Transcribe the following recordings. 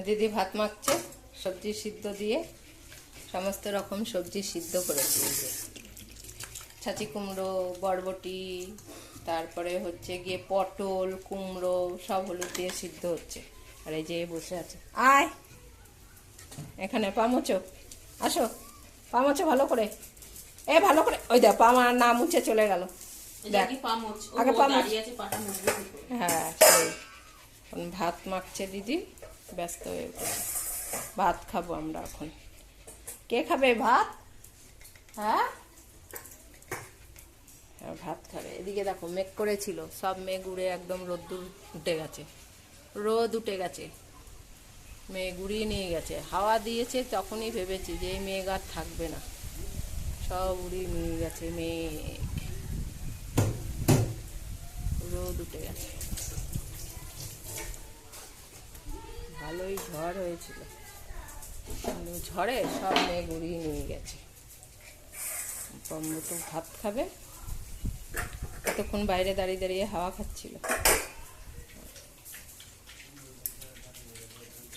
দিদি ভাত মাখছে সবজি সিদ্ধ দিয়ে, সমস্ত রকম সবজি সিদ্ধ করেছি। এই যে ছাঁচি কুমড়ো, বরবটি, তারপরে হচ্ছে গিয়ে পটল, কুমড়ো সব হলুদ দিয়ে সিদ্ধ হচ্ছে। আর এই যে বসে আছে, আয় এখানে পা মোচো, আসো পা মোচো ভালো করে, ভালো করে। ওই দেখ পা না মুছে চলে গেল। আগে পা মোছ। হ্যাঁ সেই ভাত মাখছে দিদি, ব্যস্ত হয়ে পড়ে। ভাত খাবো আমরা এখন। কে খাবে ভাত? হ্যাঁ ভাত খাবে। এদিকে দেখো মেঘ করেছিল, সব মেঘ উড়ে একদম রোদ্দুর উঠে গেছে, রোদ উঠে গেছে, মেঘ উড়িয়ে নিয়ে গেছে। হাওয়া দিয়েছে, তখনই ভেবেছি যে এই মেঘ আর থাকবে না, সব উড়িয়ে নিয়ে গেছে মেঘ, রোদ উঠে গেছে। ভালোই ঝড় হয়েছিল, ঝড়ে সব মেঘ উড়িয়ে নিয়ে গেছে। তো ভাত খাবে, এতক্ষণ বাইরে দাঁড়িয়ে দাঁড়িয়ে হাওয়া খাচ্ছিল।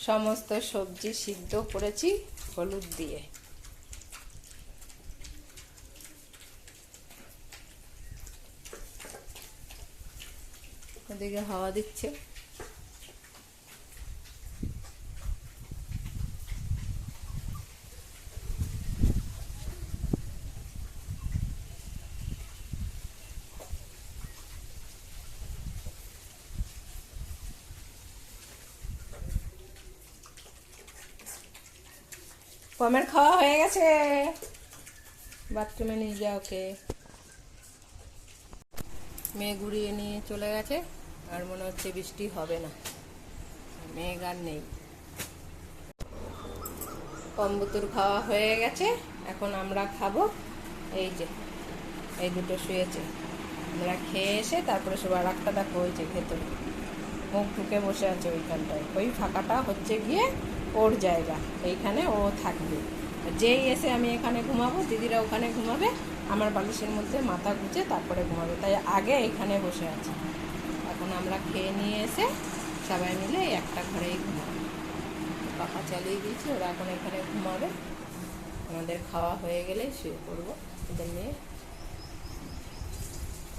সমস্ত সবজি সিদ্ধ করেছি হলুদ দিয়ে। ওদিকে হাওয়া দিচ্ছে, পমের খাওয়া হয়ে গেছে, বাথরুমে নিয়ে যাও। ওকে মেঘ উড়িয়ে নিয়ে চলে গেছে, আর মনে হচ্ছে বৃষ্টি হবে না, মেঘ আর নেই। কম্বুতুর খাওয়া হয়ে গেছে, এখন আমরা খাবো। এই যে এই দুটো শুয়েছে, আমরা খেয়ে এসে তারপরে সব আর একটা দেখো ওই যে ভেতরে মুখ ঢুকে বসে আছে ওইখানটায়। ওই ফাঁকাটা হচ্ছে গিয়ে ওর জায়গা, এইখানে ও থাকবে। যেই এসে আমি এখানে ঘুমাবো, দিদিরা ওখানে ঘুমাবে, আমার বালিশের মধ্যে মাথা গুঁজে তারপরে ঘুমাবে, তাই আগে এখানে বসে আছে। এখন আমরা খেয়ে নিয়ে এসে সবাই মিলে একটা ঘরেই ঘুমাবো। পাখা চালিয়ে দিয়েছি, ওরা এখন এখানে ঘুমাবে। আমাদের খাওয়া হয়ে গেলে শুয়ে পড়বো ওদের নিয়ে।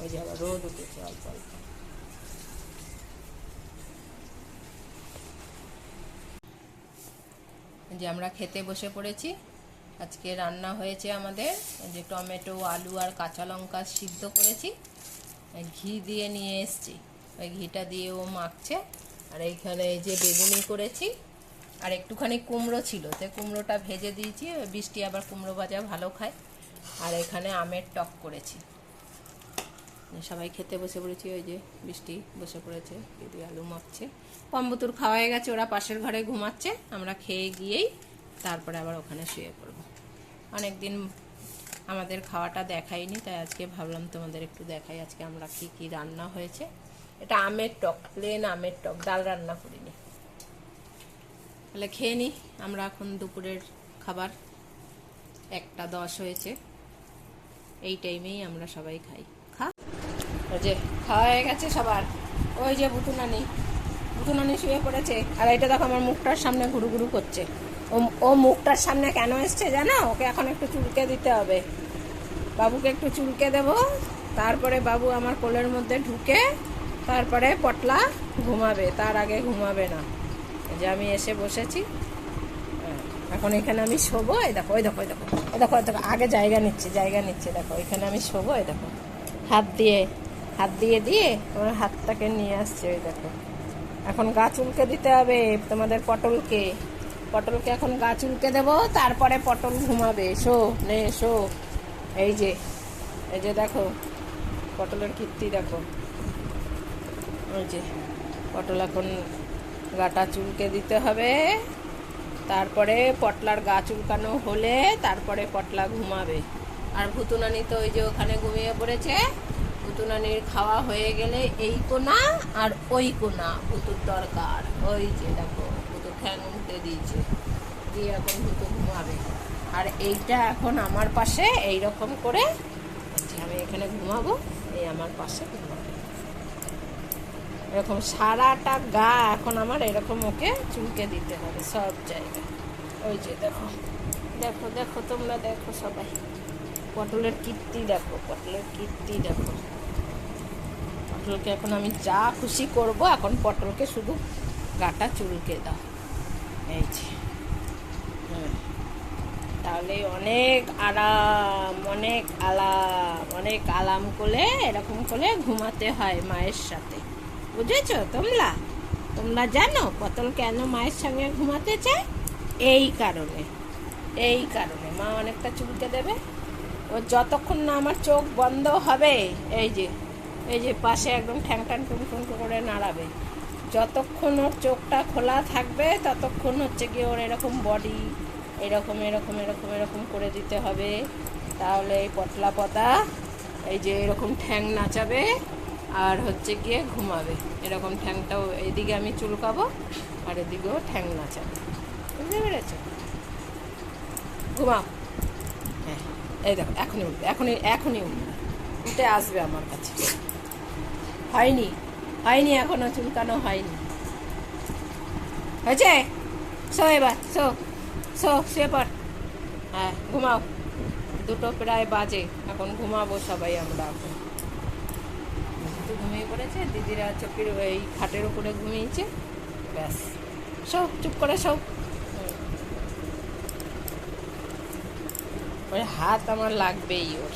ওই যে আবার রোদ উঠেছে অল্প অল্প। যে আমরা খেতে বসে পড়েছি। আজকে রান্না হয়েছে আমাদের যে টমেটো, আলু আর কাঁচা লঙ্কা সিদ্ধ করেছি, ঘি দিয়ে নিয়ে এসছি, ওই ঘিটা দিয়ে ও মাখছে। আর এইখানে এই যে বেগুনি করেছি, আর একটুখানি কুমড়ো ছিল, তো কুমড়োটা ভেজে দিয়েছি, বৃষ্টি আবার কুমড়ো ভাজা ভালো খায়। আর এখানে আমের টক করেছি। সবাই খেতে বসে পড়েছি, ওই যে বৃষ্টি বসে পড়েছে, দিদি আলু মাখছে। কম্বুতুর খাওয়া হয়ে গেছে, ওরা পাশের ঘরে ঘুমাচ্ছে, আমরা খেয়ে গিয়েই তারপরে আবার ওখানে শুয়ে পড়ব। অনেকদিন আমাদের খাওয়াটা দেখাইনি, তাই আজকে ভাবলাম তোমাদের একটু দেখাই আজকে আমরা কি কি রান্না হয়েছে। এটা আমের টক, প্লেন আমের টক, ডাল রান্না করিনি। তাহলে খেয়ে নিই আমরা। এখন দুপুরের খাবার 1:10 হয়েছে, এই টাইমেই আমরা সবাই খাই। যে খাওয়া হয়ে গেছে সবার। ওই যে বুতুনানি শুয়ে পড়েছে, আর এটা দেখো আমার মুখটার সামনে ঘুরু ঘুরু করছে। ও মুখটার সামনে কেন এসছে জানো? ওকে এখন একটু চুলকে দিতে হবে, বাবুকে একটু চুলকে দেব, তারপরে বাবু আমার কোলের মধ্যে ঢুকে তারপরে পটলা ঘুমাবে, তার আগে ঘুমাবে না। যে আমি এসে বসেছি, এখন এখানে আমি শোবো। এই দেখো ওই দেখো ওই দেখো ওই দেখো ওই দেখো আগে জায়গা নিচ্ছে দেখো, এখানে আমি শোবো। এই দেখো হাত দিয়ে দিয়ে তোমার হাতটাকে নিয়ে আসছে। ওই দেখো এখন গা চুলকে দিতে হবে তোমাদের পটলকে এখন গা চুলকে দেবো, তারপরে পটল ঘুমাবে। শো এই যে দেখো পটলের কীর্তি দেখো। ওই যে পটল এখন গাটা চুলকে দিতে হবে, তারপরে পটলার গা চুলকানো হলে তারপরে পটলা ঘুমাবে। আর ভুতুনানি তো ওই যে ওখানে ঘুমিয়ে পড়েছে। ভুতুনানির খাওয়া হয়ে গেলে এই কোনা আর ওই কোনা ভুতুর দরকার। ওই যে দেখো ভুতু ঠ্যাং উঠে দিয়েছে, দিয়ে এখন ভুতু ঘুমাবে। আর এইটা এখন আমার পাশে এইরকম করে, আমি এখানে ঘুমাবো, এই আমার পাশে ঘুমাবে। এরকম সারাটা গা এখন আমার এরকম ওকে চুলকে দিতে হবে সব জায়গায়। ওই যে দেখো দেখো দেখো, তোমরা দেখো সবাই, পটলের কীর্তি দেখো, পটলের কীর্তি দেখো। পটলকে এখন আমি যা খুশি করব, এখন পটলকে শুধু গাটা চুলকে দাও, এই যে। তাহলে অনেক আরাম, অনেক আরাম, অনেক আরাম করে এরকম করে ঘুমাতে হয় মায়ের সাথে। বুঝেছো তোমরা? তোমরা জানো পটল কেন মায়ের সঙ্গে ঘুমাতে চায়? এই কারণে, এই কারণে মা অনেকটা চুলকে দেবে। ও যতক্ষণ না আমার চোখ বন্ধ হবে, এই যে এই যে পাশে একদম ঠ্যাং ট্যাং টুন টুন করে নাড়াবে, যতক্ষণ ওর চোখটা খোলা থাকবে ততক্ষণ হচ্ছে গিয়ে ওর এরকম বডি এরকম এরকম এরকম এরকম করে দিতে হবে। তাহলে এই পতলা পতা এই যে এরকম ঠ্যাং নাচাবে আর হচ্ছে গিয়ে ঘুমাবে। এরকম ঠ্যাংটাও এইদিকে আমি চুলকাবো আর এদিকেও ঠ্যাং নাচাবে। বুঝতে পেরেছ? ঘুমাও। হ্যাঁ, এই দেখো এখনই উঠবে, এখনই এখনই উঠবে, উঠে আসবে আমার কাছে। হয়নি হয়নি এখনো চুলকানো হয়নি। হয়েছে? শো এবার, শো শো, শুয়ে পড়। হ্যাঁ ঘুমাও, 2টো প্রায় বাজে, এখন ঘুমাবো সবাই আমরা। এখন তো ঘুমিয়ে পড়েছে, দিদিরা চোখের এই খাটের উপরে ঘুমিয়েছে, ব্যাস। শো, চুপ করে শো। ওই হাত আমার লাগবেই ওর।